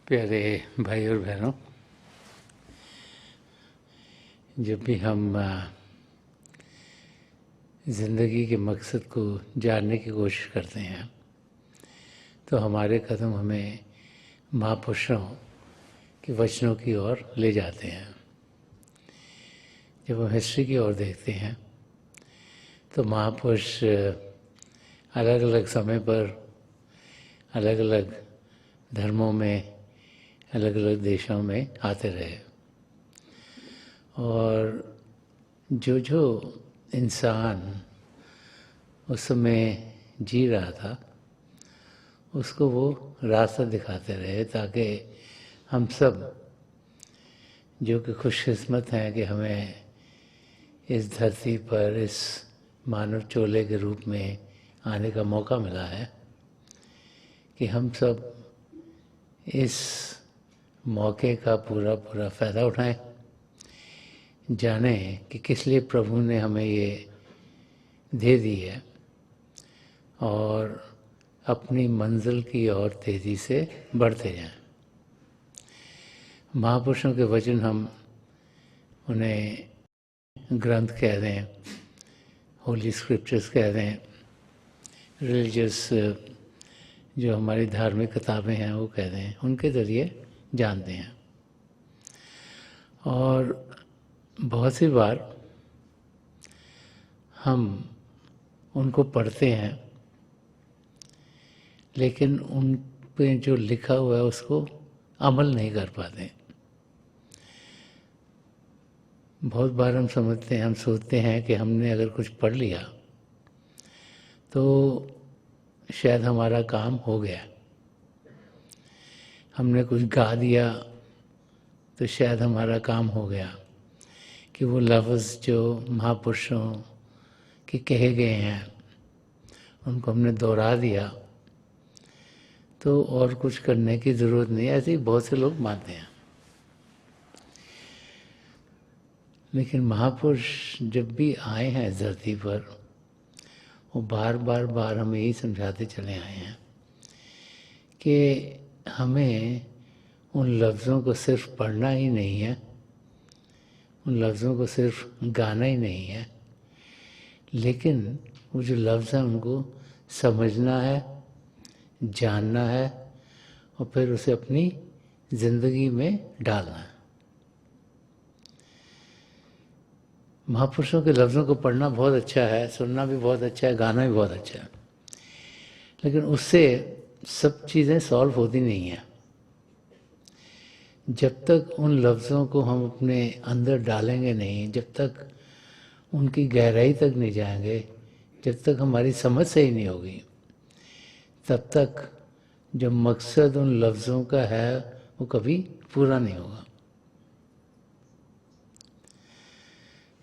प्यारे भाई और बहनों, जब भी हम ज़िंदगी के मकसद को जानने की कोशिश करते हैं तो हमारे कदम हमें महापुरुषों के वचनों की ओर ले जाते हैं। जब हम हिस्ट्री की ओर देखते हैं तो महापुरुष अलग अलग समय पर अलग अलग धर्मों में, अलग अलग देशों में आते रहे और जो इंसान उस समय जी रहा था उसको वो रास्ता दिखाते रहे ताकि हम सब जो कि खुशकिस्मत हैं कि हमें इस धरती पर इस मानव चोले के रूप में आने का मौका मिला है कि हम सब इस मौके का पूरा फ़ायदा उठाएं, जानें कि किस लिए प्रभु ने हमें ये दे दी है और अपनी मंजिल की ओर तेज़ी से बढ़ते जाएं। महापुरुषों के वचन हम उन्हें ग्रंथ कह दें, होली स्क्रिप्चर्स कह दें, रिलीजियस जो हमारी धार्मिक किताबें हैं वो कह दें, उनके ज़रिए जानते हैं। और बहुत सी बार हम उनको पढ़ते हैं लेकिन उन पे जो लिखा हुआ है उसको अमल नहीं कर पाते। बहुत बार हम समझते हैं, हम सोचते हैं कि हमने अगर कुछ पढ़ लिया तो शायद हमारा काम हो गया, हमने कुछ गा दिया तो शायद हमारा काम हो गया, कि वो लफ्ज़ जो महापुरुषों के कहे गए हैं उनको हमने दोहरा दिया तो और कुछ करने की ज़रूरत नहीं। ऐसे ही बहुत से लोग मानते हैं। लेकिन महापुरुष जब भी आए हैं इस धरती पर वो बार हमें यही समझाते चले आए हैं कि हमें उन लफ्ज़ों को सिर्फ पढ़ना ही नहीं है, उन लफ्ज़ों को सिर्फ गाना ही नहीं है, लेकिन वो जो लफ्ज़ हैं उनको समझना है, जानना है और फिर उसे अपनी ज़िंदगी में डालना है। महापुरुषों के लफ्ज़ों को पढ़ना बहुत अच्छा है, सुनना भी बहुत अच्छा है, गाना भी बहुत अच्छा है, लेकिन उससे सब चीज़ें सॉल्व होती नहीं हैं। जब तक उन लफ्ज़ों को हम अपने अंदर डालेंगे नहीं, जब तक उनकी गहराई तक नहीं जाएंगे, जब तक हमारी समझ सही नहीं होगी, तब तक जो मकसद उन लफ्ज़ों का है वो कभी पूरा नहीं होगा।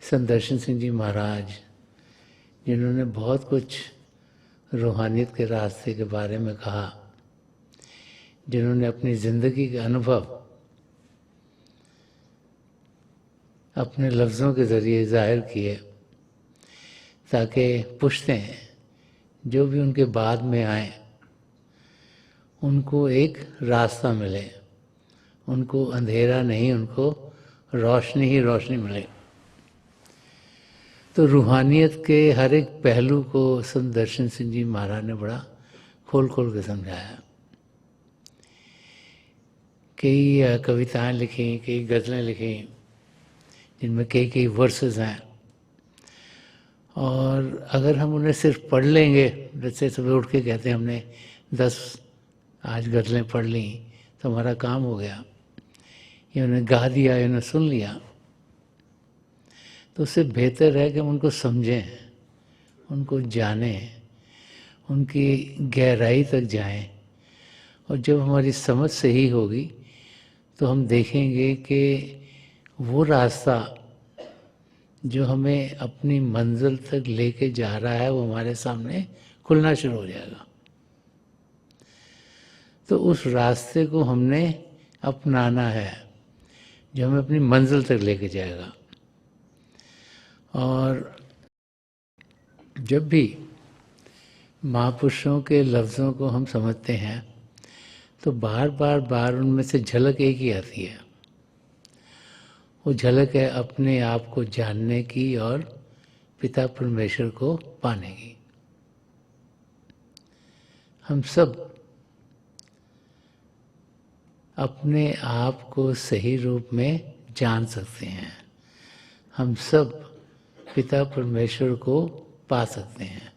संदर्शन सिंह जी महाराज, जिन्होंने बहुत कुछ रूहानियत के रास्ते के बारे में कहा, जिन्होंने अपनी ज़िंदगी के अनुभव अपने लफ्ज़ों के ज़रिए ज़ाहिर किए ताकि पुश्तें जो भी उनके बाद में आए उनको एक रास्ता मिले, उनको अंधेरा नहीं, उनको रोशनी ही रोशनी मिले। तो रूहानियत के हर एक पहलू को संदर्शन सिंह जी महाराज ने बड़ा खोल के समझाया। कई कविताएं लिखी, कई गज़लें लिखी जिनमें कई वर्सेस हैं और अगर हम उन्हें सिर्फ पढ़ लेंगे, जैसे सुबह उठ के कहते हैं हमने 10 आज गज़लें पढ़ ली तो हमारा काम हो गया, या उन्हें गा दिया या उन्हें सुन लिया, तो उससे बेहतर है कि हम उनको समझें, उनको जानें, उनकी गहराई तक जाएं। और जब हमारी समझ सही होगी तो हम देखेंगे कि वो रास्ता जो हमें अपनी मंजिल तक लेके जा रहा है वो हमारे सामने खुलना शुरू हो जाएगा। तो उस रास्ते को हमने अपनाना है जो हमें अपनी मंजिल तक लेके जाएगा। और जब भी महापुरुषों के लफ्ज़ों को हम समझते हैं तो बार बार बार उनमें से झलक एक ही आती है। वो झलक है अपने आप को जानने की और पिता परमेश्वर को पाने की। हम सब अपने आप को सही रूप में जान सकते हैं। हम सब पिता परमेश्वर को पा सकते हैं।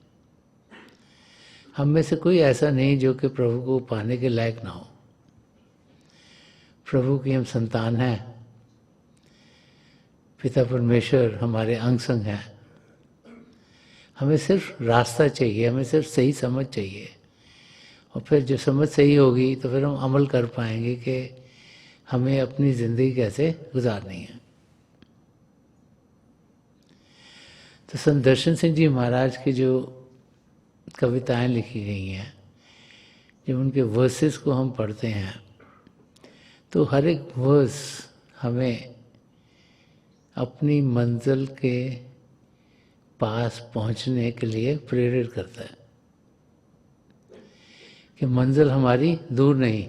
हम में से कोई ऐसा नहीं जो कि प्रभु को पाने के लायक ना हो। प्रभु की हम संतान हैं। पिता परमेश्वर हमारे अंग संग हैं। हमें सिर्फ रास्ता चाहिए, हमें सिर्फ सही समझ चाहिए, और फिर जो समझ सही होगी तो फिर हम अमल कर पाएंगे कि हमें अपनी ज़िंदगी कैसे गुजारनी है। तो संत दर्शन सिंह जी महाराज की जो कविताएं लिखी गई हैं, जब उनके वर्सेस को हम पढ़ते हैं तो हर एक वर्स हमें अपनी मंजिल के पास पहुंचने के लिए प्रेरित करता है कि मंजिल हमारी दूर नहीं,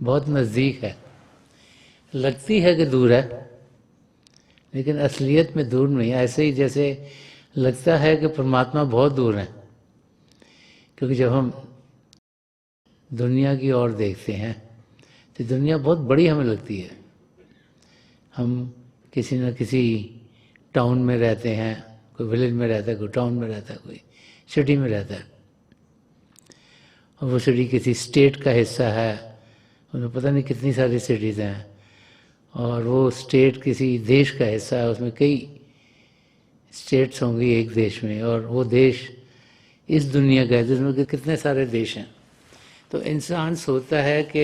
बहुत नज़दीक है। लगती है कि दूर है, लेकिन असलियत में दूर नहीं। ऐसे ही जैसे लगता है कि परमात्मा बहुत दूर है, क्योंकि जब हम दुनिया की ओर देखते हैं तो दुनिया बहुत बड़ी हमें लगती है। हम किसी न किसी टाउन में रहते हैं, कोई विलेज में रहता है, कोई टाउन में रहता है, कोई सिटी में रहता है, और वो सिटी किसी स्टेट का हिस्सा है, उसमें पता नहीं कितनी सारी सिटीज़ हैं, और वो स्टेट किसी देश का हिस्सा है, उसमें कई स्टेट्स होंगी एक देश में, और वो देश इस दुनिया का है जिसमें कितने सारे देश हैं। तो इंसान सोचता है कि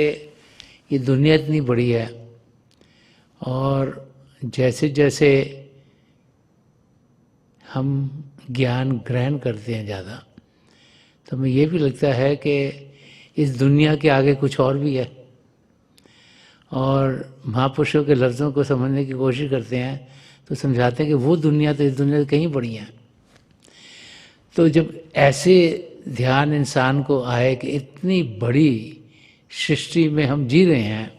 ये दुनिया इतनी बड़ी है, और जैसे जैसे हम ज्ञान ग्रहण करते हैं ज़्यादा, तो हमें ये भी लगता है कि इस दुनिया के आगे कुछ और भी है, और महापुरुषों के लफ्ज़ों को समझने की कोशिश करते हैं तो समझाते हैं कि वो दुनिया तो इस दुनिया से कहीं बड़ी है। तो जब ऐसे ध्यान इंसान को आए कि इतनी बड़ी सृष्टि में हम जी रहे हैं,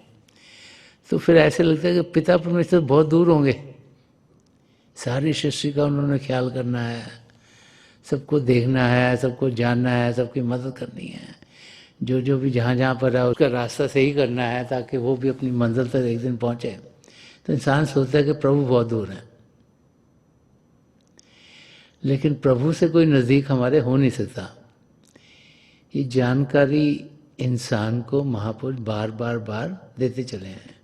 तो फिर ऐसे लगता है कि पिता परमेश्वर बहुत दूर होंगे। सारी सृष्टि का उन्होंने ख्याल करना है, सबको देखना है, सबको जानना है, सबकी मदद करनी है, जो जो भी जहाँ जहाँ पर है उसका रास्ता सही करना है ताकि वो भी अपनी मंजिल तक एक दिन पहुँचे। तो इंसान सोचता है कि प्रभु बहुत दूर है, लेकिन प्रभु से कोई नज़दीक हमारे हो नहीं सकता। ये जानकारी इंसान को महापुरुष बार बार बार देते चले हैं।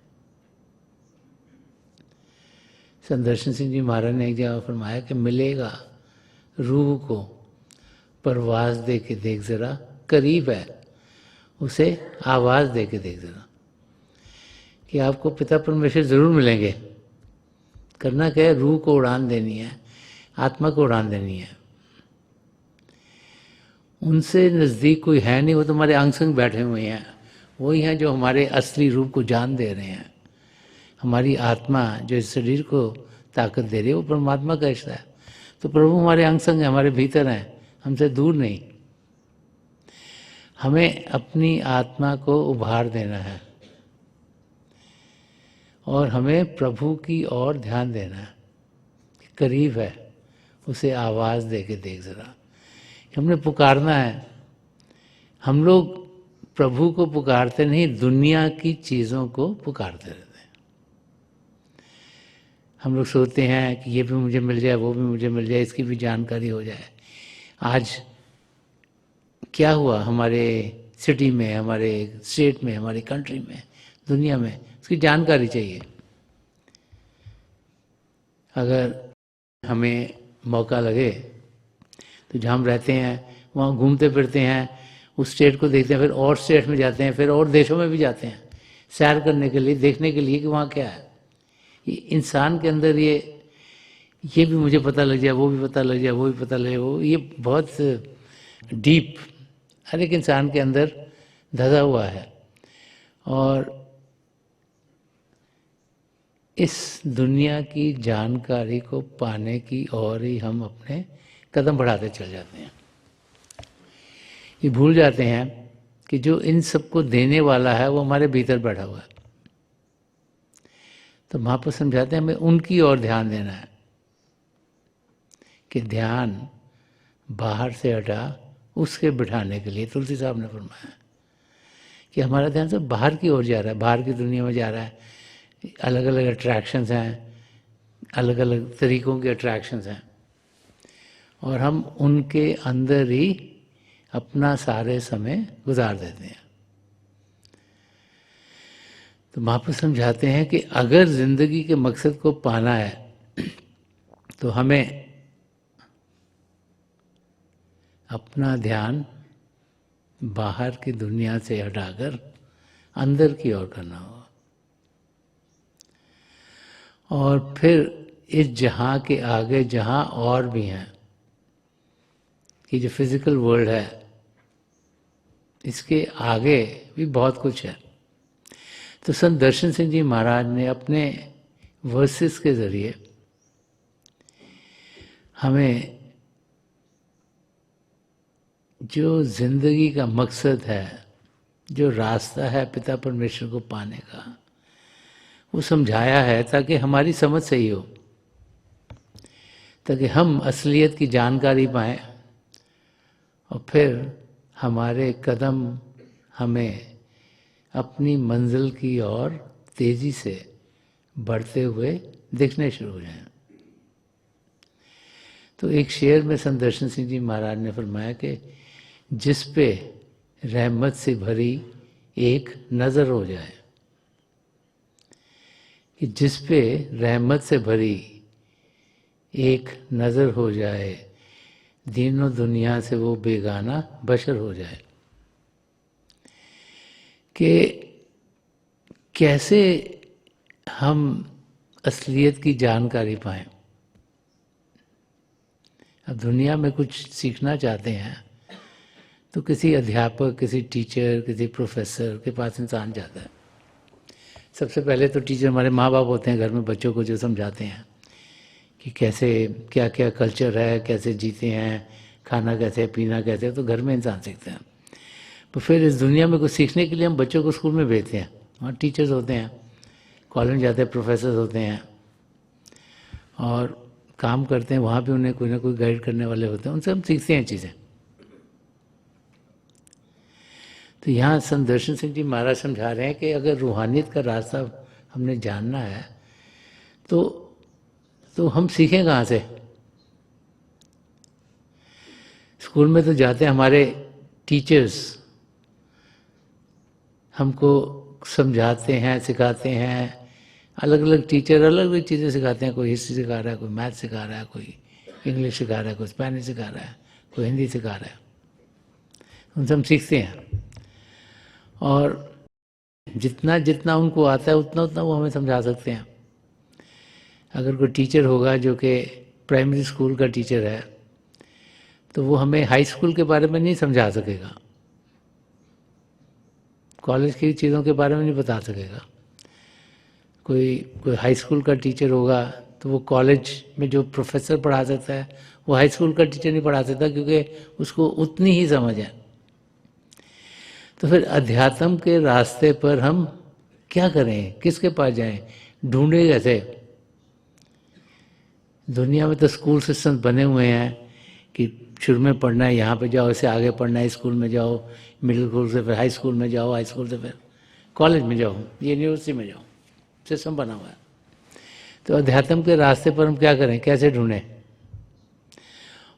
संत दर्शन सिंह जी महाराज ने एक जगह फरमाया कि मिलेगा रूह को परवाज़ दे के देख ज़रा, करीब है उसे आवाज़ दे के देख ज़रा। कि आपको पिता परमेश्वर ज़रूर मिलेंगे। करना क्या है? रूह को उड़ान देनी है, आत्मा को उड़ान देनी है। उनसे नज़दीक कोई है नहीं, वो तुम्हारे अंग संग बैठे हुए हैं। वही हैं जो हमारे असली रूप को जान दे रहे हैं। हमारी आत्मा जो इस शरीर को ताकत दे रही है वो परमात्मा का हिस्सा है। तो प्रभु हमारे अंग संग है, हमारे भीतर हैं, हमसे दूर नहीं। हमें अपनी आत्मा को उभार देना है और हमें प्रभु की ओर ध्यान देना है। करीब है उसे आवाज़ दे के देख ज़रा। हमने पुकारना है। हम लोग प्रभु को पुकारते नहीं, दुनिया की चीज़ों को पुकारते रहते हैं। हम लोग सोचते हैं कि ये भी मुझे मिल जाए, वो भी मुझे मिल जाए, इसकी भी जानकारी हो जाए। आज क्या हुआ हमारे सिटी में, हमारे स्टेट में, हमारी कंट्री में, दुनिया में, उसकी जानकारी चाहिए। अगर हमें मौका लगे तो जहाँ हम रहते हैं वहाँ घूमते फिरते हैं, उस स्टेट को देखते हैं, फिर और स्टेट में जाते हैं, फिर और देशों में भी जाते हैं सैर करने के लिए, देखने के लिए कि वहाँ क्या है। ये इंसान के अंदर ये भी मुझे पता लग जाए, वो भी पता लग जाए, वो भी पता लगे, वो ये बहुत डीप हर एक इंसान के अंदर धसा हुआ है। और इस दुनिया की जानकारी को पाने की ओर ही हम अपने कदम बढ़ाते चल जाते हैं। ये भूल जाते हैं कि जो इन सबको देने वाला है वो हमारे भीतर बैठा हुआ है। तो महापुरुष समझाते हैं हमें उनकी ओर ध्यान देना है कि ध्यान बाहर से हटा उसके बिठाने के लिए तुलसी साहब ने फरमाया कि हमारा ध्यान सब बाहर की ओर जा रहा है, बाहर की दुनिया में जा रहा है। अलग अलग अट्रैक्शंस हैं, अलग अलग तरीकों के अट्रैक्शंस हैं, और हम उनके अंदर ही अपना सारे समय गुजार देते हैं। तो महापुरुष समझाते हैं कि अगर जिंदगी के मकसद को पाना है तो हमें अपना ध्यान बाहर की दुनिया से हटाकर अंदर की ओर करना होगा। और फिर इस जहां के आगे जहां और भी हैं, कि जो फिजिकल वर्ल्ड है इसके आगे भी बहुत कुछ है। तो संत दर्शन सिंह जी महाराज ने अपने वर्सेस के जरिए हमें जो जिंदगी का मकसद है, जो रास्ता है पिता परमेश्वर को पाने का, वो समझाया है ताकि हमारी समझ सही हो, ताकि हम असलियत की जानकारी पाएं और फिर हमारे कदम हमें अपनी मंजिल की ओर तेजी से बढ़ते हुए दिखने शुरू हो जाएं। तो एक शेर में संत दर्शन सिंह जी महाराज ने फरमाया कि जिस पे रहमत से भरी एक नज़र हो जाए, कि जिस पे रहमत से भरी एक नज़र हो जाए, दीनों दुनिया से वो बेगाना बशर हो जाए। कि कैसे हम असलियत की जानकारी पाएं। अब दुनिया में कुछ सीखना चाहते हैं तो किसी अध्यापक, किसी टीचर, किसी प्रोफेसर के पास इंसान जाता है। सबसे पहले तो टीचर हमारे माँ बाप होते हैं, घर में बच्चों को जो समझाते हैं कि कैसे क्या क्या कल्चर है, कैसे जीते हैं, खाना कैसे है, पीना कैसे है, तो घर में इंसान सीखते हैं। तो फिर इस दुनिया में कुछ सीखने के लिए हम बच्चों को स्कूल में भेजते हैं, वहाँ टीचर्स होते हैं, कॉलेज में जाते हैं प्रोफेसर होते हैं और काम करते हैं, वहाँ भी उन्हें कोई ना कोई गाइड करने वाले होते हैं, उनसे हम सीखते हैं चीज़ें। तो यहाँ संत दर्शन सिंह जी महाराज समझा रहे हैं कि अगर रूहानियत का रास्ता हमने जानना है तो हम सीखें कहाँ से। स्कूल में तो जाते हैं, हमारे टीचर्स हमको समझाते हैं, सिखाते हैं, अलग अलग टीचर अलग अलग चीज़ें सिखाते हैं। कोई हिस्ट्री सिखा रहा है, कोई मैथ सिखा रहा है, कोई इंग्लिश सिखा रहा है, कोई स्पेनिश सिखा रहा है, कोई हिंदी सिखा रहा है, उनसे हम सीखते हैं। और जितना जितना उनको आता है उतना उतना वो हमें समझा सकते हैं। अगर कोई टीचर होगा जो कि प्राइमरी स्कूल का टीचर है तो वो हमें हाई स्कूल के बारे में नहीं समझा सकेगा, कॉलेज की चीज़ों के बारे में नहीं बता सकेगा। कोई हाई स्कूल का टीचर होगा तो वो कॉलेज में जो प्रोफेसर पढ़ा सकता है वो हाई स्कूल का टीचर नहीं पढ़ा सकता, क्योंकि उसको उतनी ही समझ है। तो फिर अध्यात्म के रास्ते पर हम क्या करें, किसके पास जाएं, ढूंढे कैसे। दुनिया में तो स्कूल सिस्टम बने हुए हैं कि शुरू में पढ़ना है यहाँ पे जाओ, इससे आगे पढ़ना है स्कूल में जाओ, मिडिल स्कूल से फिर हाई स्कूल में जाओ, हाई स्कूल से फिर कॉलेज में जाओ, यूनिवर्सिटी में जाओ, सिस्टम बना हुआ है। तो अध्यात्म के रास्ते पर हम क्या करें, कैसे ढूंढें।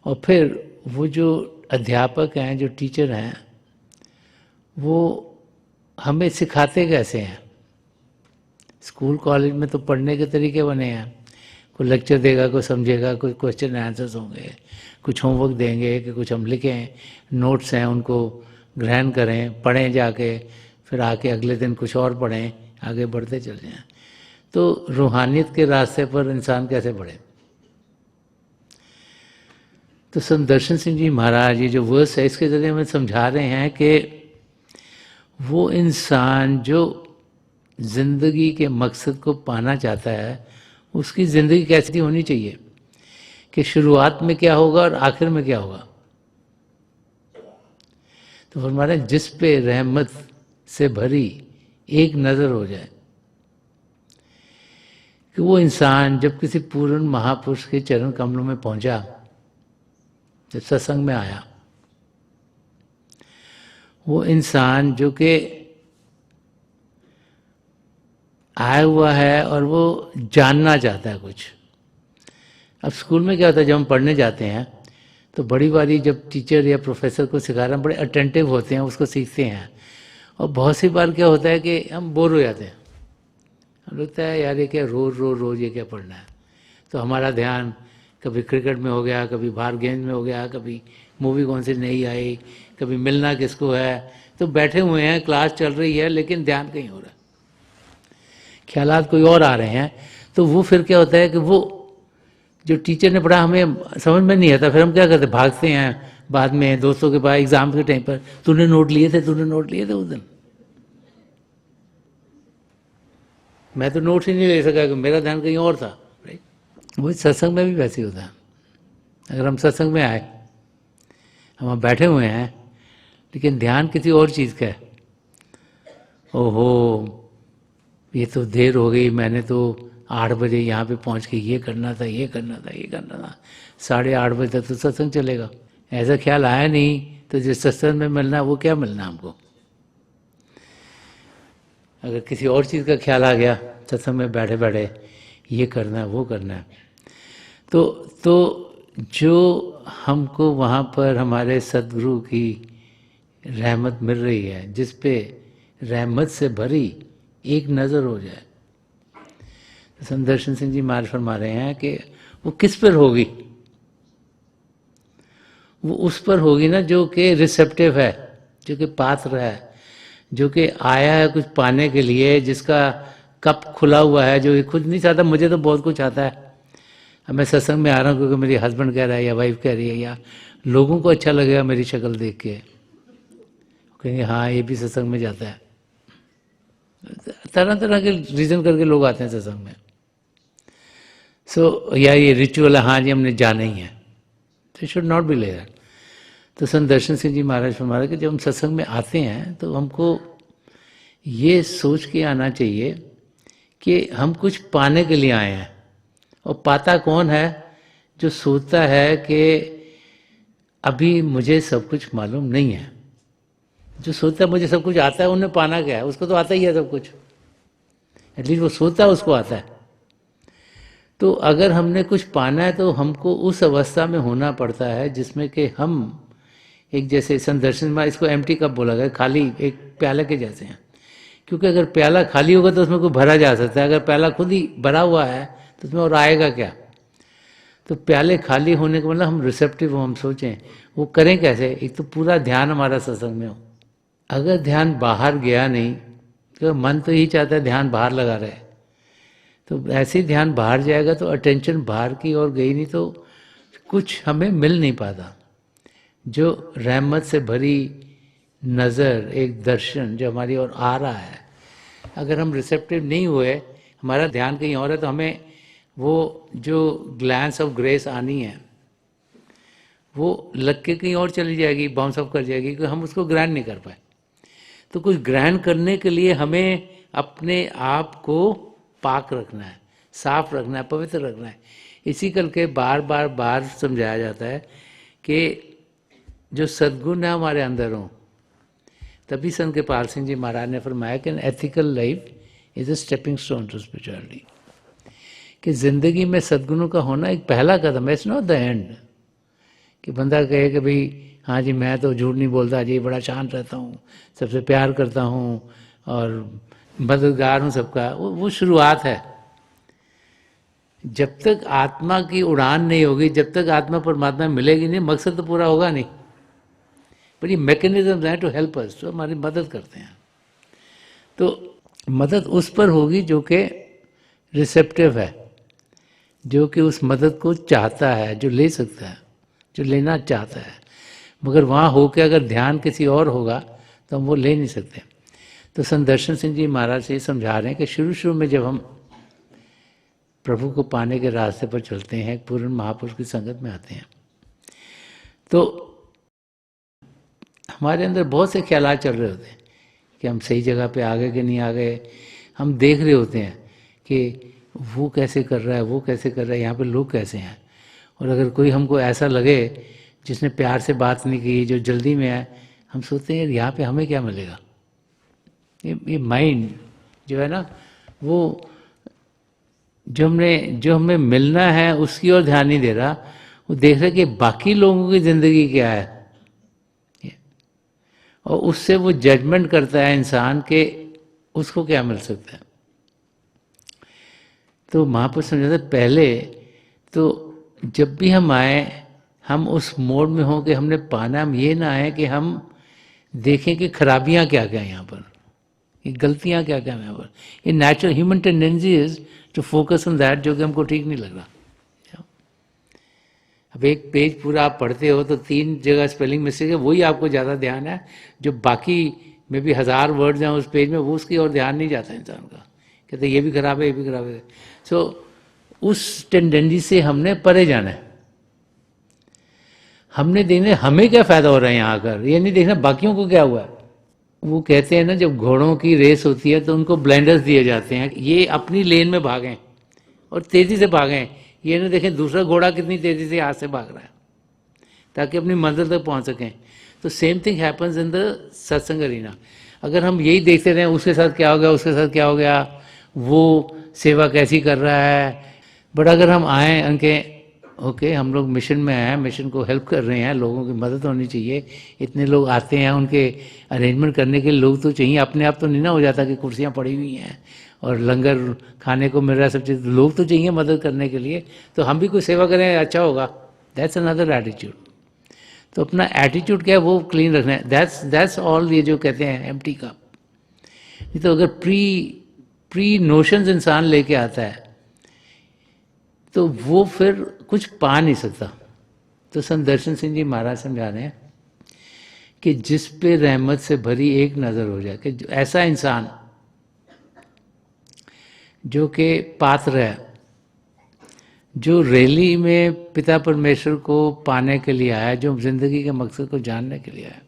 और फिर वो जो अध्यापक हैं, जो टीचर हैं, वो हमें सिखाते कैसे हैं। स्कूल कॉलेज में तो पढ़ने के तरीके बने हैं, कोई लेक्चर देगा, कोई समझेगा, कोई क्वेश्चन आंसर्स होंगे, कुछ होमवर्क देंगे कि कुछ हम लिखें, नोट्स हैं उनको ग्रहण करें, पढ़ें जाके, फिर आके अगले दिन कुछ और पढ़ें, आगे बढ़ते चल जाएं। तो रूहानियत के रास्ते पर इंसान कैसे बढ़े। तो संत दर्शन सिंह जी महाराज ये जो वर्स है इसके जरिए हमें समझा रहे हैं कि वो इंसान जो जिंदगी के मकसद को पाना चाहता है उसकी ज़िंदगी कैसी होनी चाहिए, कि शुरुआत में क्या होगा और आखिर में क्या होगा। तो फरमा रहे जिस पे रहमत से भरी एक नज़र हो जाए, कि वो इंसान जब किसी पूर्ण महापुरुष के चरण कमलों में पहुंचा, जब सत्संग में आया, वो इंसान जो कि आया हुआ है और वो जानना चाहता है कुछ। अब स्कूल में क्या होता है, जब हम पढ़ने जाते हैं तो बड़ी बारी जब टीचर या प्रोफेसर को सिखा रहे हैं, बड़े अटेंटिव होते हैं, उसको सीखते हैं। और बहुत सी बार क्या होता है कि हम बोर हो जाते हैं, हम लगता है यार ये क्या रोज ये क्या पढ़ना है। तो हमारा ध्यान कभी क्रिकेट में हो गया, कभी बाहर गेंद में हो गया, कभी मूवी कौन सी नई आई, कभी मिलना किसको है। तो बैठे हुए हैं, क्लास चल रही है, लेकिन ध्यान कहीं हो रहा है, ख्यालात कोई और आ रहे हैं। तो वो फिर क्या होता है कि वो जो टीचर ने पढ़ा हमें समझ में नहीं आता, फिर हम क्या करते, भागते हैं बाद में दोस्तों के पास एग्जाम के टाइम पर, तूने नोट लिए थे उस दिन। मैं तो नोट्स ही नहीं ले सका, कि मेरा ध्यान कहीं और था। वो सत्संग में भी वैसे ही होता है। अगर हम सत्संग में आए, हम बैठे हुए हैं, लेकिन ध्यान किसी और चीज़ का है, ओहो ये तो देर हो गई, मैंने तो 8 बजे यहाँ पे पहुँच के ये करना था 8:30 बजे तक तो सत्संग चलेगा। ऐसा ख्याल आया नहीं, तो जिस सत्संग में मिलना वो क्या मिलना हमको। अगर किसी और चीज़ का ख्याल आ गया सत्संग में बैठे बैठे, ये करना है वो करना है, तो जो हमको वहाँ पर हमारे सदगुरु की रहमत मिल रही है, जिस पे रहमत से भरी एक नज़र हो जाए, तो संदर्शन सिंह जी महाराज फरमा रहे हैं कि वो किस पर होगी, वो उस पर होगी ना जो कि रिसेप्टिव है, जो कि पात्र है, जो कि आया है कुछ पाने के लिए, जिसका कप खुला हुआ है, जो ये खुद नहीं चाहता। मुझे तो बहुत कुछ आता है, मैं सत्संग में आ रहा हूँ क्योंकि मेरी हस्बैंड कह रहा है या वाइफ कह रही है, या लोगों को अच्छा लगेगा मेरी शक्ल देख के, कहेंगे हाँ ये भी सत्संग में जाता है। तरह तरह के रीज़न करके लोग आते हैं सत्संग में। या ये रिचुअल है, हाँ जी हमने जाना ही है, तो should not be like that. तो संत दर्शन सिंह जी महाराज फरमा रहे कि जब हम सत्संग में आते हैं तो हमको ये सोच के आना चाहिए कि हम कुछ पाने के लिए आए हैं। और पाता कौन है, जो सोचता है कि अभी मुझे सब कुछ मालूम नहीं है। जो सोचता है मुझे सब कुछ आता है, उन्हें पाना क्या है, उसको तो आता ही है सब कुछ, एटलीस्ट वो सोचता है उसको आता है। तो अगर हमने कुछ पाना है तो हमको उस अवस्था में होना पड़ता है जिसमें कि हम एक, जैसे संदर्शन में इसको एम्प्टी कप बोला गया, खाली एक प्याले के जैसे हैं। क्योंकि अगर प्याला खाली होगा तो उसमें कोई भरा जा सकता है, अगर प्याला खुद ही भरा हुआ है तो उसमें और आएगा क्या। तो प्याले खाली होने का मतलब हम रिसेप्टिव हो, हम सोचें वो करें कैसे। एक तो पूरा ध्यान हमारा सत्संग में हो। अगर ध्यान बाहर गया नहीं, तो मन तो यही चाहता है ध्यान बाहर लगा रहे, तो ऐसे ही ध्यान बाहर जाएगा तो अटेंशन बाहर की ओर गई नहीं, तो कुछ हमें मिल नहीं पाता। जो रहमत से भरी नज़र, एक दर्शन जो हमारी ओर आ रहा है, अगर हम रिसेप्टिव नहीं हुए, हमारा ध्यान कहीं और है, तो हमें वो जो ग्लैंस ऑफ ग्रेस आनी है वो लग के कहीं और चली जाएगी, बाउंस ऑफ कर जाएगी, क्योंकि हम उसको ग्रहण नहीं कर पाए। तो कुछ ग्रहण करने के लिए हमें अपने आप को पाक रखना है, साफ रखना है, पवित्र रखना है। इसी करके बार बार समझाया जाता है कि जो सद्गुण है हमारे अंदर हों। तभी संत कृपाल सिंह जी महाराज ने फरमाया कि ethical life is a stepping stone to spirituality, कि जिंदगी में सद्गुणों का होना एक पहला कदम है, इट्स नॉट द एंड। कि बंदा कहे कि भाई हाँ जी मैं तो झूठ नहीं बोलता जी, बड़ा शांत रहता हूँ, सबसे प्यार करता हूँ और मददगार हूँ सबका, वो शुरुआत है। जब तक आत्मा की उड़ान नहीं होगी, जब तक आत्मा परमात्मा मिलेगी नहीं, मकसद तो पूरा होगा नहीं। पर ये मैकेनिज्म हैं टू हेल्प अस, तो हमारी मदद करते हैं। तो मदद उस पर होगी जो कि रिसेप्टिव है, जो कि उस मदद को चाहता है, जो ले सकता है, जो लेना चाहता है। मगर वहाँ होकर अगर ध्यान किसी और होगा तो हम वो ले नहीं सकते। तो संत दर्शन सिंह जी महाराज से समझा रहे हैं कि शुरू में जब हम प्रभु को पाने के रास्ते पर चलते हैं, पूर्ण महापुरुष की संगत में आते हैं, तो हमारे अंदर बहुत से ख्यालात चल रहे होते हैं कि हम सही जगह पे आ गए कि नहीं आ गए। हम देख रहे होते हैं कि वो कैसे कर रहा है, वो कैसे कर रहा है, यहाँ पे लोग कैसे हैं। और अगर कोई हमको ऐसा लगे जिसने प्यार से बात नहीं की, जो जल्दी में है, हम सोचते हैं यार यहाँ पे हमें क्या मिलेगा। ये माइंड जो है ना, वो जो हमें मिलना है उसकी ओर ध्यान नहीं दे रहा, वो देख रहा है कि बाकी लोगों की ज़िंदगी क्या है, और उससे वो जजमेंट करता है इंसान के उसको क्या मिल सकता है। तो महापुरुष समझाते पहले तो जब भी हम आए, हम उस मोड में हों कि हमने पाना, हम ये ना आए कि हम देखें कि खराबियां क्या क्या हैं यहाँ पर, ये गलतियां क्या क्या हैं यहाँ पर। ये natural human tendency is to focus on that, जो कि हमको ठीक नहीं लग रहा। अब एक पेज पूरा आप पढ़ते हो तो 3 जगह स्पेलिंग मिस्टेक है, वही आपको ज़्यादा ध्यान है, जो बाकी में भी 1000 वर्ड्स हैं उस पेज में, वो उसकी ओर ध्यान नहीं जाता इंसान का। कहते ये भी खराब है, ये भी खराब है। सो उस टेंडेंसी से हमने परे जाना है। हमने देखना हमें क्या फ़ायदा हो रहा है यहाँ आकर, ये नहीं देखना बाकियों को क्या हुआ है। वो कहते हैं ना, जब घोड़ों की रेस होती है तो उनको ब्लाइंडर्स दिए जाते हैं, ये अपनी लेन में भागें और तेज़ी से भागें, ये ना देखें दूसरा घोड़ा कितनी तेज़ी से हाथ से भाग रहा है, ताकि अपनी मंजिल तक पहुँच सकें। तो same thing happens in the सत्संग अरीना। अगर हम यही देखते रहें उसके साथ क्या हो गया, उसके साथ क्या हो गया, वो सेवा कैसी कर रहा है, बट अगर हम आएँ उनके ओके हम लोग मिशन में हैं, मिशन को हेल्प कर रहे हैं, लोगों की मदद होनी चाहिए, इतने लोग आते हैं, उनके अरेंजमेंट करने के लिए लोग तो चाहिए, अपने आप तो नहीं ना हो जाता कि कुर्सियाँ पड़ी हुई हैं और लंगर खाने को मिल रहा है, सब चीज़, लोग तो चाहिए मदद करने के लिए, तो हम भी कुछ सेवा करें अच्छा होगा। That's another attitude. तो अपना एटीट्यूड क्या है वो क्लीन रखना है, दैट्स ऑल। ये जो कहते हैं एम्प्टी कप, नहीं तो अगर प्री नोशंस इंसान लेके आता है तो वो फिर कुछ पा नहीं सकता। तो संत दर्शन सिंह जी महाराज समझा रहे हैं कि जिस पे रहमत से भरी एक नज़र हो जाए, कि ऐसा इंसान जो कि पात्र है, जो रैली में पिता परमेश्वर को पाने के लिए आया, जो जिंदगी के मकसद को जानने के लिए आया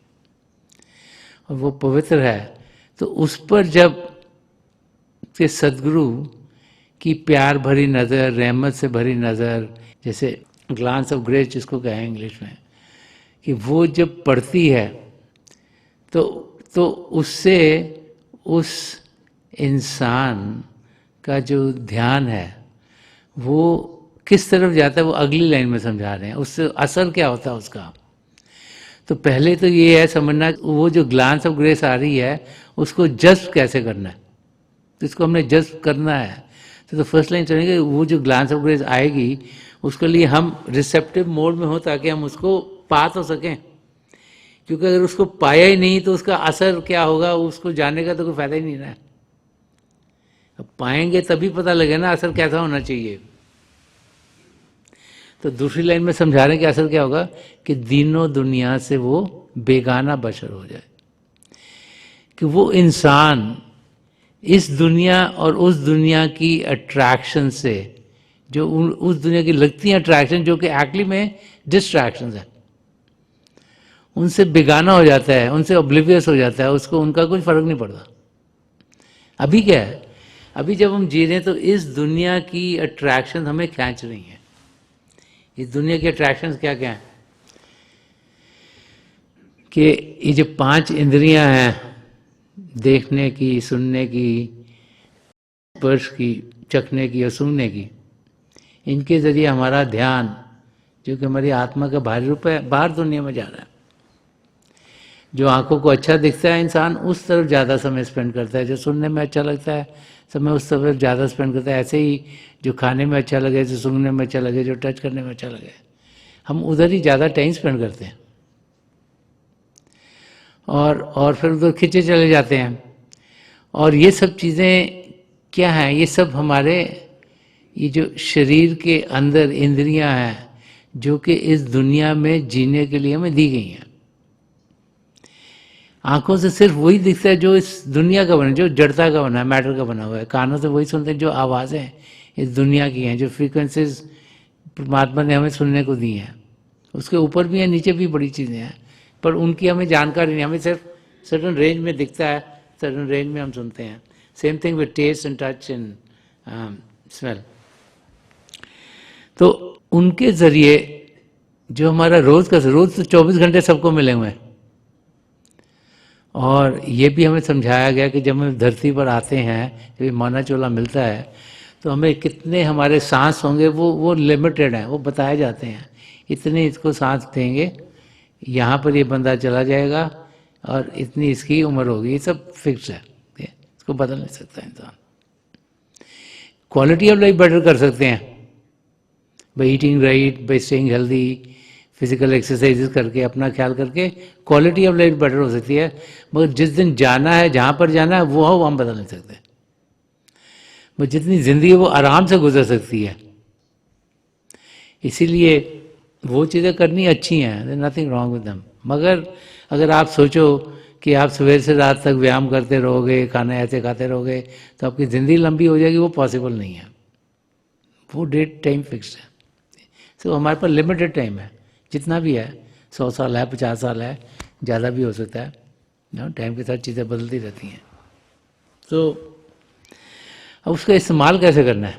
और वो पवित्र है, तो उस पर जब के सदगुरु की प्यार भरी नज़र, रहमत से भरी नज़र, जैसे ग्लांस ऑफ ग्रेस जिसको कहें इंग्लिश में, कि वो जब पड़ती है तो उससे उस इंसान का जो ध्यान है वो किस तरफ जाता है, वो अगली लाइन में समझा रहे हैं, उससे असर क्या होता है उसका। तो पहले तो ये है समझना, वो जो ग्लांस ऑफ ग्रेस आ रही है उसको जज्ब कैसे करना है, तो इसको हमने जज्ब करना है। तो फर्स्ट लाइन चलेंगे, वो जो ग्लांस ऑफ ग्रेस आएगी उसके लिए हम रिसेप्टिव मोड में हो, ताकि हम उसको पा तो सकें, क्योंकि अगर उसको पाया ही नहीं तो उसका असर क्या होगा, उसको जानने का तो कोई फायदा ही नहीं ना। अब पाएंगे तभी पता लगे ना असर कैसा होना चाहिए। तो दूसरी लाइन में समझा रहे हैं कि असर क्या होगा, कि दीनों दुनिया से वो बेगाना बशर हो जाए, कि वो इंसान इस दुनिया और उस दुनिया की अट्रैक्शन से, जो उस दुनिया की लगती हैं अट्रैक्शन, जो कि एक्चुअली में डिस्ट्रैक्शन है, उनसे बेगाना हो जाता है, उनसे ऑब्लिवियस हो जाता है, उसको उनका कुछ फर्क नहीं पड़ता। अभी क्या है, अभी जब हम जी रहे हैं तो इस दुनिया की अट्रैक्शन हमें खींच रही हैं। इस दुनिया की अट्रैक्शन क्या क्या है, कि ये जो 5 इंद्रियां हैं, देखने की, सुनने की, स्पर्श की, चखने की और सूंघने की, इनके जरिए हमारा ध्यान, जो कि हमारी आत्मा का बाहरी रूप है, बाहर दुनिया में जा रहा है। जो आंखों को अच्छा दिखता है इंसान उस तरफ ज़्यादा समय स्पेंड करता है, जो सुनने में अच्छा लगता है समय उस तरफ ज़्यादा स्पेंड करता है। ऐसे ही जो खाने में अच्छा लगे, जो सूंघने में अच्छा लगे, जो टच करने में अच्छा लगे, हम उधर ही ज़्यादा टाइम स्पेंड करते हैं और फिर उधर खींचे चले जाते हैं। और ये सब चीज़ें क्या हैं, ये सब हमारे ये जो शरीर के अंदर इंद्रियां हैं, जो कि इस दुनिया में जीने के लिए हमें दी गई हैं। आंखों से सिर्फ वही दिखता है जो इस दुनिया का बना, जो जड़ता का बना है, मैटर का बना हुआ है। कानों से वही सुनते हैं जो आवाज़ें इस दुनिया की हैं, जो फ्रीक्वेंसीज परमात्मा ने हमें सुनने को दी हैं। उसके ऊपर भी हैं, नीचे भी बड़ी चीज़ें हैं पर उनकी हमें जानकारी नहीं, हमें सिर्फ सर्टन रेंज में दिखता है, सर्टन रेंज में हम सुनते हैं. Same thing with taste and touch and smell. तो उनके ज़रिए जो हमारा रोज़ का रोज़ तो 24 घंटे सबको मिले हुए हैं. और ये भी हमें समझाया गया कि जब हम धरती पर आते हैं, जब माना चोला मिलता है, तो हमें कितने हमारे सांस होंगे वो लिमिटेड हैं, वो बताए जाते हैं. इतने इसको सांस देंगे, यहाँ पर ये बंदा चला जाएगा और इतनी इसकी उम्र होगी. ये सब फिक्स है, इसको बदल नहीं सकता इंसान. क्वालिटी ऑफ लाइफ बेटर कर सकते हैं by eating right, by staying healthy, physical exercises करके, अपना ख्याल करके क्वालिटी ऑफ लाइफ बेटर हो सकती है. मगर जिस दिन जाना है, जहाँ पर जाना है, वो हम बदल नहीं सकते. मगर जितनी ज़िंदगी वो आराम से गुजर सकती है. इसीलिए वो चीज़ें करनी अच्छी हैं, there nothing wrong with them. मगर अगर आप सोचो कि आप सवेर से रात तक व्यायाम करते रहोगे, खाना ऐसे खाते रहोगे, तो आपकी ज़िंदगी लंबी हो जाएगी, वो पॉसिबल नहीं है. वो डेट टाइम फिक्स है. तो हमारे पास लिमिटेड टाइम है, जितना भी है, 100 साल है, 50 साल है, ज़्यादा भी हो सकता है. टाइम के साथ चीज़ें बदलती रहती हैं. तो अब उसका इस्तेमाल कैसे करना है?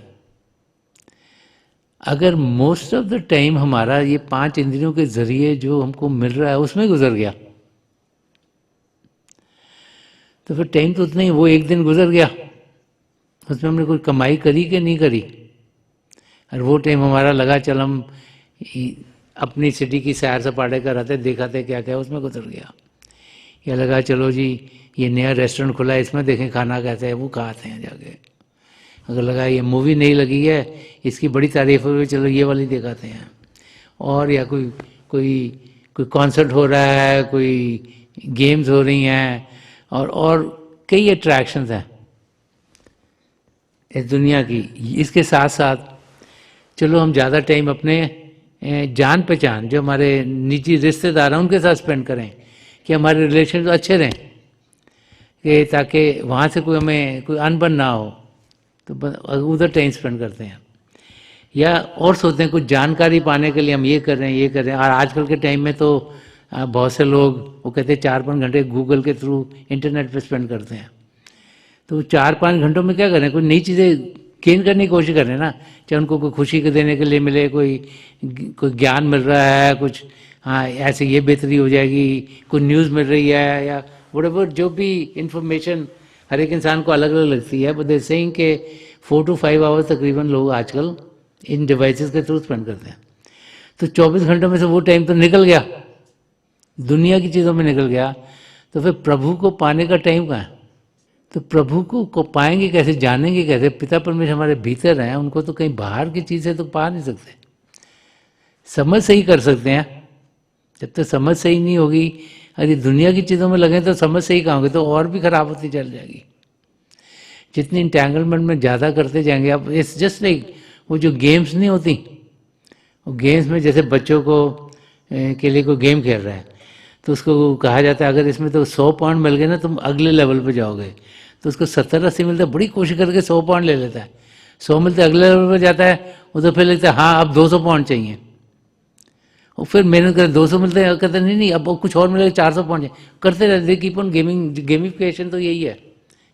अगर मोस्ट ऑफ द टाइम हमारा ये 5 इंद्रियों के ज़रिए जो हमको मिल रहा है उसमें गुजर गया, तो फिर टाइम तो उतना ही, वो एक दिन गुजर गया, उसमें हमने कोई कमाई करी कि नहीं करी. और वो टाइम हमारा लगा चल हम अपनी सिटी की सैर सपाटे कर रहे थे, देखा थे क्या क्या, उसमें गुजर गया. या लगा चलो जी ये नया रेस्टोरेंट खुला है, इसमें देखें खाना कैसे है, वो खाते हैं जाके. अगर लगा ये मूवी नहीं लगी है, इसकी बड़ी तारीफ हो गई, चलो ये वाली दिखाते हैं. और या कोई कोई कोई कॉन्सर्ट हो रहा है, कोई गेम्स हो रही हैं, और कई अट्रैक्शंस हैं इस दुनिया की. इसके साथ साथ चलो हम ज़्यादा टाइम अपने जान पहचान, जो हमारे निजी रिश्तेदार हैं, उनके साथ स्पेंड करें, कि हमारे रिलेशन अच्छे रहें, कि ताकि वहाँ से कोई हमें कोई अनबन ना हो, तो उधर टाइम स्पेंड करते हैं. या और सोचते हैं कुछ जानकारी पाने के लिए हम ये कर रहे हैं, ये कर रहे हैं. और आजकल के टाइम में तो बहुत से लोग वो कहते हैं 4-5 घंटे गूगल के थ्रू इंटरनेट पे स्पेंड करते हैं. तो 4-5 घंटों में क्या करें, कोई नई चीज़ें गेन करने की कोशिश कर रहे हैं ना. चाहे उनको कोई खुशी के देने के लिए मिले, कोई ज्ञान मिल रहा है, कुछ हाँ ऐसे ये बेहतरी हो जाएगी, कोई न्यूज़ मिल रही है, या व्हाटएवर जो भी इंफॉर्मेशन हर एक इंसान को अलग अलग लगती है. बट दे सेइंग के 4 to 5 आवर्स तकरीबन लोग आजकल इन डिवाइसेस के थ्रू स्पेंड करते हैं. तो 24 घंटों में से वो टाइम तो निकल गया, दुनिया की चीज़ों में निकल गया. तो फिर प्रभु को पाने का टाइम कहाँ है? तो प्रभु को पाएंगे कैसे, जानेंगे कैसे? पिता परमेश्वर हमारे भीतर हैं, उनको तो कहीं बाहर की चीज़ से तो पा नहीं सकते. समझ से ही कर सकते हैं. जब तक समझ सही नहीं होगी, अरे दुनिया की चीज़ों में लगे तो समझ से ही कहाँ होगी, तो और भी खराब होती चल जाएगी. जितनी इंटेंगलमेंट में ज़्यादा करते जाएंगे. अब इट्स जस्ट लाइक वो जो गेम्स नहीं होती, वो गेम्स में जैसे बच्चों को के लिए कोई गेम खेल रहा है, तो उसको कहा जाता है अगर इसमें तो 100 पॉइंट मिल गए ना, तुम अगले लेवल पे जाओगे. तो उसको 70-80 मिलता है, बड़ी कोशिश करके 100 पॉइंट ले लेता है. 100 मिलते अगले लेवल पे जाता है, वो तो फिर लगता है हाँ अब 200 पॉइंट चाहिए, और फिर मेहनत करते 200 मिलते हैं, कहते नहीं नहीं अब कुछ और मिलेगा, 400 पॉइंट चाहिए, करते रहते. Keep on gaming. गेमिफिकेशन तो यही है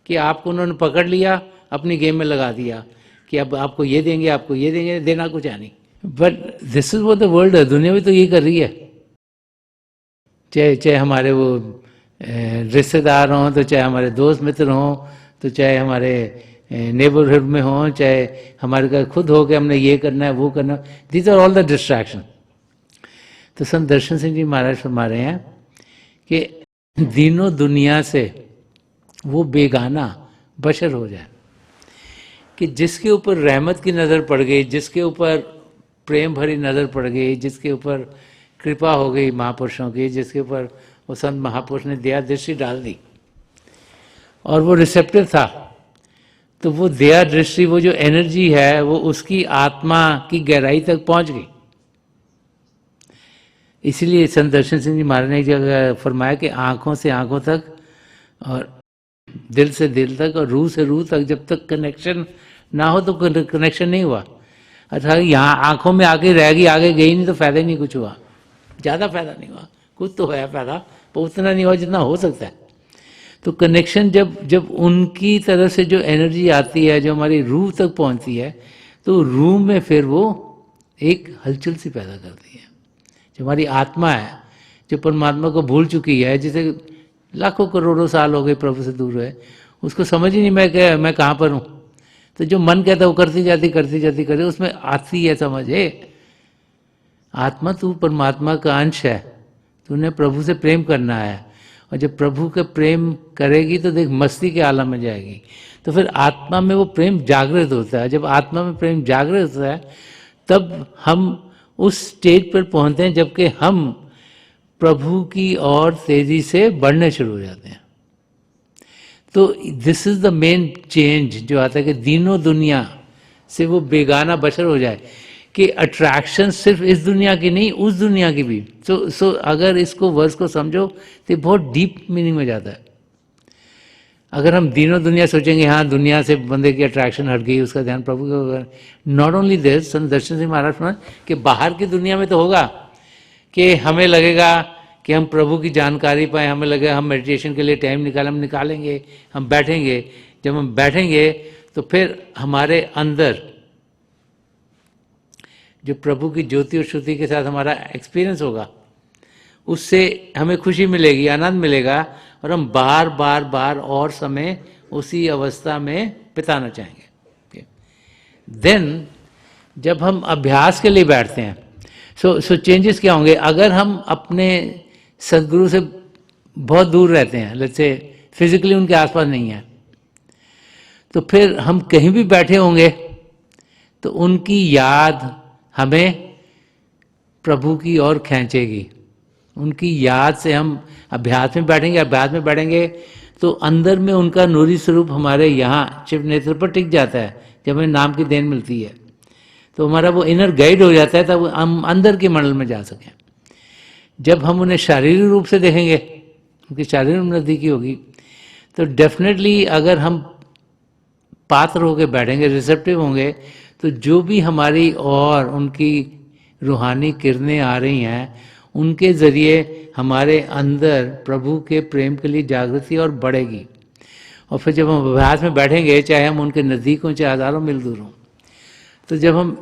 कि आपको उन्होंने पकड़ लिया, अपनी गेम में लगा दिया कि अब आपको ये देंगे, आपको ये देंगे, देना कुछ है नहीं. But this is what the world है. दुनिया भी तो यही कर रही है. चाहे हमारे वो रिश्तेदार हों, तो चाहे हमारे दोस्त मित्र हों, तो चाहे हमारे नेबरहुड में हों, चाहे हमारे का खुद हो कि हमने ये करना है, वो करना है. These are all the distraction. तो संत दर्शन सिंह जी महाराज फरमा रहे हैं कि दीनों दुनिया से वो बेगाना बशर हो जाए, कि जिसके ऊपर रहमत की नज़र पड़ गई, जिसके ऊपर प्रेम भरी नज़र पड़ गई, जिसके ऊपर कृपा हो गई महापुरुषों की, जिसके ऊपर वो संत महापुरुष ने दया दृष्टि डाल दी और वो रिसेप्टिव था, तो वो दया दृष्टि, वो जो एनर्जी है, वो उसकी आत्मा की गहराई तक पहुंच गई. इसीलिए संत दर्शन सिंह जी महाराज ने एक जगह फरमाया कि आँखों से आँखों तक और दिल से दिल तक और रूह से रूह तक जब तक कनेक्शन ना हो तो कनेक्शन नहीं हुआ. अच्छा यहाँ आँखों में आके रह गई, आगे गई नहीं तो फायदा ही नहीं कुछ हुआ, ज़्यादा फायदा नहीं हुआ, कुछ तो है पैदा, पर उतना नहीं हुआ जितना हो सकता है। तो कनेक्शन जब उनकी तरफ से जो एनर्जी आती है, जो हमारी रूह तक पहुंचती है, तो रूह में फिर वो एक हलचल सी पैदा करती है। जो हमारी आत्मा है, जो परमात्मा को भूल चुकी है, जिसे लाखों करोड़ों साल हो गए प्रभु से दूर है, उसको समझ ही नहीं मैं कहाँ पर हूँ। तो जो मन कहता है वो करती जाती, उसमें आती है समझ, आत्मा तू परमात्मा का अंश है, तूने प्रभु से प्रेम करना है, और जब प्रभु के प्रेम करेगी तो देख मस्ती के आलम में जाएगी। तो फिर आत्मा में वो प्रेम जागृत होता है। जब आत्मा में प्रेम जागृत होता है तब हम उस स्टेज पर पहुंचते हैं जबकि हम प्रभु की ओर तेजी से बढ़ने शुरू हो जाते हैं। तो this is the main change जो आता है कि दीनों दुनिया से वो बेगाना बशर हो जाए, कि अट्रैक्शन सिर्फ इस दुनिया की नहीं, उस दुनिया की भी। सो अगर इसको वर्स को समझो तो बहुत डीप मीनिंग में जाता है। अगर हम दीनों दुनिया सोचेंगे, हाँ दुनिया से बंदे की अट्रैक्शन हट गई, उसका ध्यान प्रभु के, नॉट ओनली दिस, संत दर्शन सिंह महाराज कि बाहर की दुनिया में तो होगा कि हमें लगेगा कि हम प्रभु की जानकारी पाएँ, हमें लगेगा हम मेडिटेशन के लिए टाइम निकालेंगे, हम बैठेंगे। जब हम बैठेंगे तो फिर हमारे अंदर जो प्रभु की ज्योति और श्रुति के साथ हमारा एक्सपीरियंस होगा, उससे हमें खुशी मिलेगी, आनंद मिलेगा, और हम बार और समय उसी अवस्था में बिताना चाहेंगे। देन जब हम अभ्यास के लिए बैठते हैं, सो चेंजेस क्या होंगे? अगर हम अपने सदगुरु से बहुत दूर रहते हैं, लेट्स से फिजिकली उनके आसपास नहीं है, तो फिर हम कहीं भी बैठे होंगे तो उनकी याद हमें प्रभु की ओर खींचेगी। उनकी याद से हम अभ्यास में बैठेंगे तो अंदर में उनका नूरी स्वरूप हमारे यहाँ शिव नेत्र पर टिक जाता है। जब हमें नाम की देन मिलती है तो हमारा वो इनर गाइड हो जाता है, तब हम अंदर के मंडल में जा सकें। जब हम उन्हें शारीरिक रूप से देखेंगे, उनकी शारीरिक नज़दीकी होगी, तो डेफिनेटली अगर हम पात्र होकर बैठेंगे, रिसेप्टिव होंगे, तो जो भी हमारी और उनकी रूहानी किरणें आ रही हैं, उनके ज़रिए हमारे अंदर प्रभु के प्रेम के लिए जागृति और बढ़ेगी। और फिर जब हम अभ्यास में बैठेंगे, चाहे हम उनके नज़दीक हों चाहे हज़ारों मील दूर हों, तो जब हम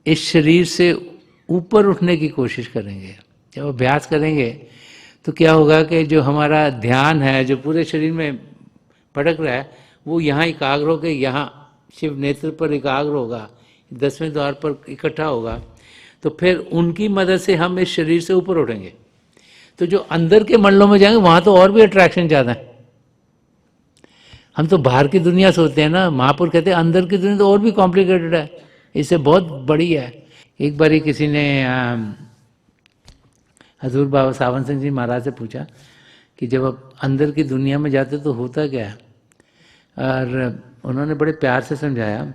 इस शरीर से ऊपर उठने की कोशिश करेंगे, जब अभ्यास करेंगे, तो क्या होगा कि जो हमारा ध्यान है, जो पूरे शरीर में भटक रहा है, वो यहाँ एकाग्र होकर यहाँ शिव नेत्र पर एकाग्र होगा, 10वें द्वार पर इकट्ठा होगा। तो फिर उनकी मदद से हम इस शरीर से ऊपर उठेंगे। तो जो अंदर के मंडलों में जाएंगे, वहाँ तो और भी अट्रैक्शन ज़्यादा है। हम तो बाहर की दुनिया सोचते हैं ना, महापुर कहते हैं अंदर की दुनिया तो और भी कॉम्प्लिकेटेड है, इससे बहुत बड़ी है। एक बार किसी ने हजूर बाबा सावन सिंह जी महाराज से पूछा कि जब आप अंदर की दुनिया में जाते तो होता क्या है? और उन्होंने बड़े प्यार से समझाया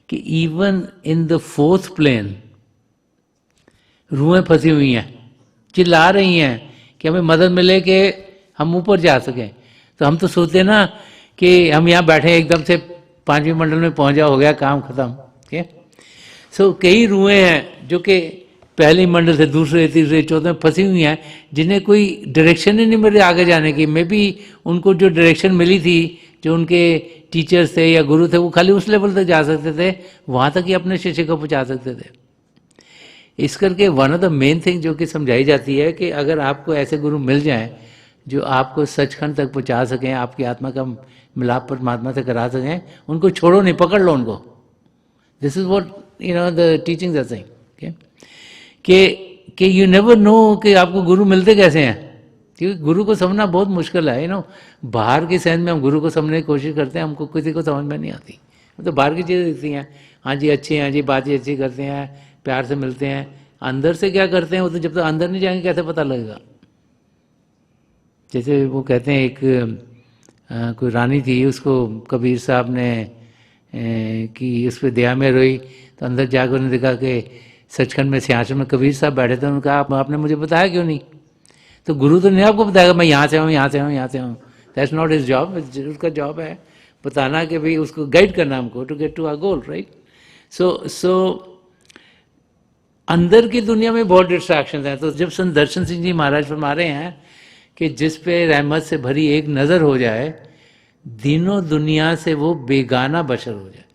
कि even in the 4th plane रूहें फंसी हुई हैं, चिल्ला रही हैं कि हमें मदद मिले कि हम ऊपर जा सकें। तो हम तो सोचते हैं ना कि हम यहाँ बैठे एकदम से 5वीं मंडल में पहुँचा, हो गया काम खत्म। ठीक है, सो कई रूहें हैं जो कि पहली मंडल से दूसरे तीसरे चौथे में फंसी हुई हैं, जिन्हें कोई डायरेक्शन ही नहीं मिली आगे जाने की। मे बी उनको जो डायरेक्शन मिली थी, जो उनके टीचर्स थे या गुरु थे, वो खाली उस लेवल तक जा सकते थे, वहाँ तक ही अपने शिष्य को पहुँचा सकते थे। इस करके one of the main thing जो कि समझाई जाती है कि अगर आपको ऐसे गुरु मिल जाएं जो आपको सचखंड तक पहुँचा सकें, आपकी आत्मा का मिलाप परमात्मा से करा सकें, उनको छोड़ो नहीं, पकड़ लो उनको। This is what the teachings are saying कि यू नेवर नो कि आपको गुरु मिलते कैसे हैं, क्योंकि गुरु को समझना बहुत मुश्किल है। बाहर की सेंस में हम गुरु को समझने की कोशिश करते हैं, हमको किसी को समझ में नहीं आती। तो बाहर की चीज़ें दिखती हैं, हाँ जी अच्छे हैं जी, बात अच्छी करते हैं, प्यार से मिलते हैं, अंदर से क्या करते हैं वो तो जब तक अंदर नहीं जाएंगे कैसे पता लगेगा। जैसे वो कहते हैं एक कोई रानी थी, उसको कबीर साहब ने कि उस पर दया में रोई, तो अंदर जाकर उन्होंने देखा कि सचखंड में सिंहासन में कबीर साहब बैठे थे। उन्होंने कहा आपने मुझे बताया क्यों नहीं? तो गुरु तो नहीं आपको बताएगा मैं यहाँ से हूँ, यहाँ से हूँ, यहाँ से हूँ। That's not his job. उसका जॉब है बताना कि भाई उसको गाइड करना हमको to get to our goal, right. So अंदर की दुनिया में बहुत डिस्ट्रैक्शन हैं। तो जब संत दर्शन सिंह जी महाराज फरमा रहे हैं कि जिस पे रहमत से भरी एक नज़र हो जाए, दिनों दुनिया से वो बेगाना बशर हो जाए,